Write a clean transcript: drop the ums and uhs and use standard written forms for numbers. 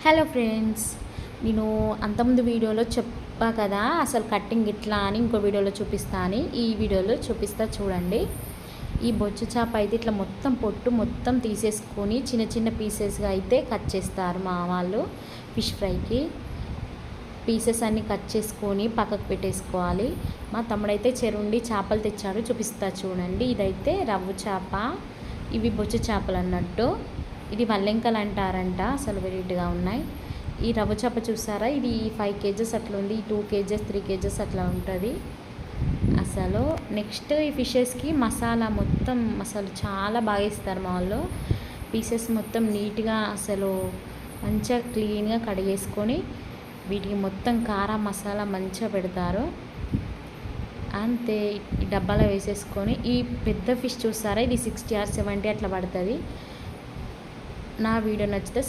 Hello friends, నేను అంతకుముందు వీడియోలో చెప్పా కదా అసలు కట్టింగ్ ఇట్లా అని, ఇంకో వీడియోలో చూపిస్తా అని. ఈ వీడియోలో చూపిస్తా చూడండి. ఈ బొచ్చు చేప అయితే ఇట్లా మొత్తం పొట్టు మొత్తం తీసేసుకొని చిన్న చిన్న పీసెస్గా అయితే కట్ చేస్తారు మా వాళ్ళు. ఫిష్ ఫ్రైకి పీసెస్ అన్నీ కట్ చేసుకొని పక్కకు పెట్టేసుకోవాలి. మా తమ్ముడైతే చెరుండి చేపలు తెచ్చాడు, చూపిస్తా చూడండి. ఇదైతే రవ్వు చేప, ఇవి బొచ్చు చేపలు అన్నట్టు. ఇది వల్లెంకలు అంటారంట, అసలు వెరైటీగా ఉన్నాయి. ఈ రవ్వ చేప చూసారా, ఇది 5 కేజెస్ అట్లా ఉంది, 2 కేజెస్ 3 కేజెస్ అట్లా ఉంటుంది అసలు. నెక్స్ట్ ఈ ఫిషెస్కి మసాలా మొత్తం అసలు చాలా బాగా ఇస్తారు మా వాళ్ళు. పీసెస్ మొత్తం నీట్గా అసలు మంచిగా క్లీన్గా కడిగేసుకొని వీటికి మొత్తం కారం మసాలా మంచిగా పెడతారు. అంతే ఈ డబ్బాలో వేసేసుకొని, ఈ పెద్ద ఫిష్ చూసారా, ఇది 60 or 70 అట్లా పడుతుంది. నా వీడియో నచ్చితే